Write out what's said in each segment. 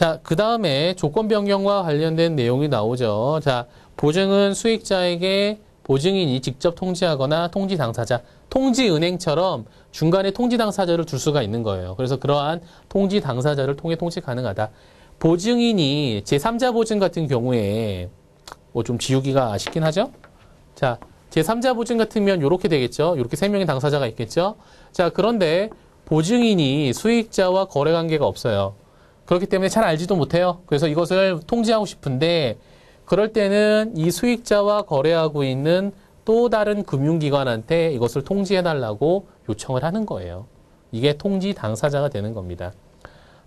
자, 그 다음에 조건 변경과 관련된 내용이 나오죠. 자, 보증은 수익자에게 보증인이 직접 통지하거나 통지 당사자, 통지은행처럼 중간에 통지 당사자를 줄 수가 있는 거예요. 그래서 그러한 통지 당사자를 통해 통지 가능하다. 보증인이 제3자 보증 같은 경우에 뭐 좀 지우기가 아쉽긴 하죠. 자, 제3자 보증 같으면 이렇게 되겠죠. 이렇게 3명의 당사자가 있겠죠. 자, 그런데 보증인이 수익자와 거래 관계가 없어요. 그렇기 때문에 잘 알지도 못해요. 그래서 이것을 통지하고 싶은데 그럴 때는 이 수익자와 거래하고 있는 또 다른 금융기관한테 이것을 통지해달라고 요청을 하는 거예요. 이게 통지 당사자가 되는 겁니다.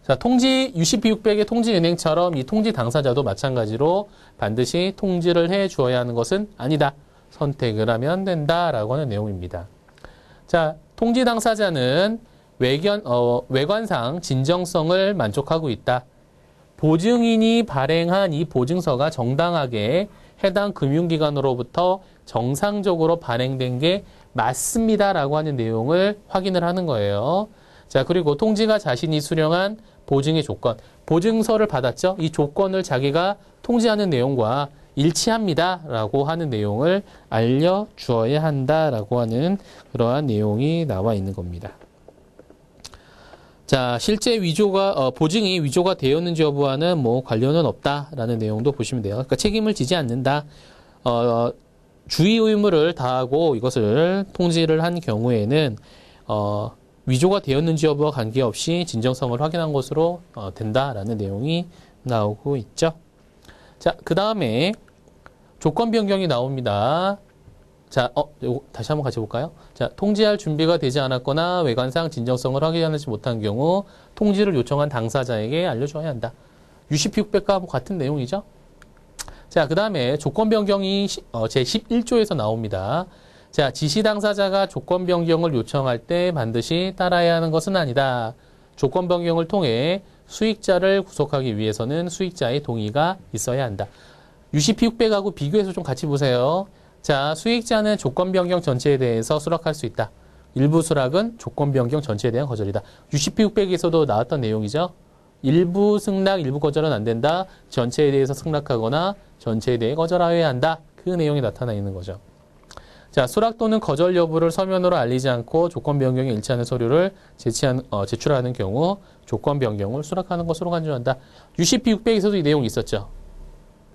자, 통지 UCP600의 통지은행처럼 이 통지 당사자도 마찬가지로 반드시 통지를 해 주어야 하는 것은 아니다. 선택을 하면 된다라고 하는 내용입니다. 자, 통지 당사자는 외관상 진정성을 만족하고 있다. 보증인이 발행한 이 보증서가 정당하게 해당 금융기관으로부터 정상적으로 발행된 게 맞습니다라고 하는 내용을 확인을 하는 거예요. 자, 그리고 통지가 자신이 수령한 보증의 조건, 보증서를 받았죠. 이 조건을 자기가 통지하는 내용과 일치합니다라고 하는 내용을 알려주어야 한다라고 하는 그러한 내용이 나와 있는 겁니다. 자, 실제 보증이 위조가 되었는지 여부와는 뭐 관련은 없다라는 내용도 보시면 돼요. 그러니까 책임을 지지 않는다. 주의 의무를 다하고 이것을 통지를 한 경우에는 위조가 되었는지 여부와 관계없이 진정성을 확인한 것으로 된다라는 내용이 나오고 있죠. 자, 그 다음에 조건 변경이 나옵니다. 자, 다시 한번 같이 볼까요? 자, 통지할 준비가 되지 않았거나 외관상 진정성을 확인하지 못한 경우 통지를 요청한 당사자에게 알려줘야 한다. UCP600과 같은 내용이죠. 자, 그 다음에 조건 변경이 제11조에서 나옵니다. 자, 지시 당사자가 조건 변경을 요청할 때 반드시 따라야 하는 것은 아니다. 조건 변경을 통해 수익자를 구속하기 위해서는 수익자의 동의가 있어야 한다. UCP600하고 비교해서 좀 같이 보세요. 자, 수익자는 조건 변경 전체에 대해서 수락할 수 있다. 일부 수락은 조건 변경 전체에 대한 거절이다. UCP600에서도 나왔던 내용이죠. 일부 승낙, 일부 거절은 안 된다. 전체에 대해서 승낙하거나 전체에 대해 거절하여야 한다. 그 내용이 나타나 있는 거죠. 자, 수락 또는 거절 여부를 서면으로 알리지 않고 조건 변경에 일치하는 서류를 제출하는 경우 조건 변경을 수락하는 것으로 간주한다. UCP600에서도 이 내용이 있었죠.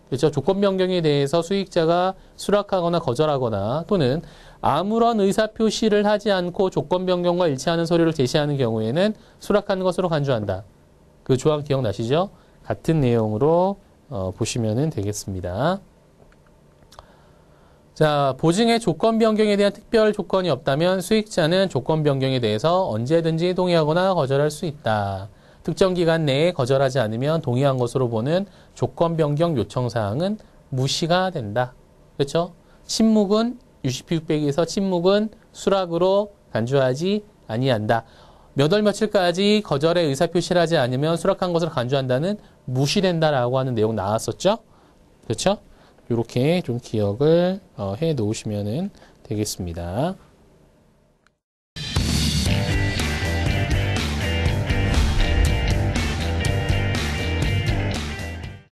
그렇죠? 조건 변경에 대해서 수익자가 수락하거나 거절하거나 또는 아무런 의사표시를 하지 않고 조건 변경과 일치하는 서류를 제시하는 경우에는 수락하는 것으로 간주한다. 그 조항 기억나시죠? 같은 내용으로 보시면 되겠습니다. 자, 보증의 조건 변경에 대한 특별 조건이 없다면 수익자는 조건 변경에 대해서 언제든지 동의하거나 거절할 수 있다. 특정 기간 내에 거절하지 않으면 동의한 것으로 보는 조건 변경 요청 사항은 무시가 된다. 그렇죠? 침묵은 UCP600에서 침묵은 수락으로 간주하지 아니한다. 몇 월 며칠까지 거절의 의사표시를 하지 않으면 수락한 것으로 간주한다는 무시된다라고 하는 내용 나왔었죠? 그렇죠? 이렇게 좀 기억을 해 놓으시면 되겠습니다.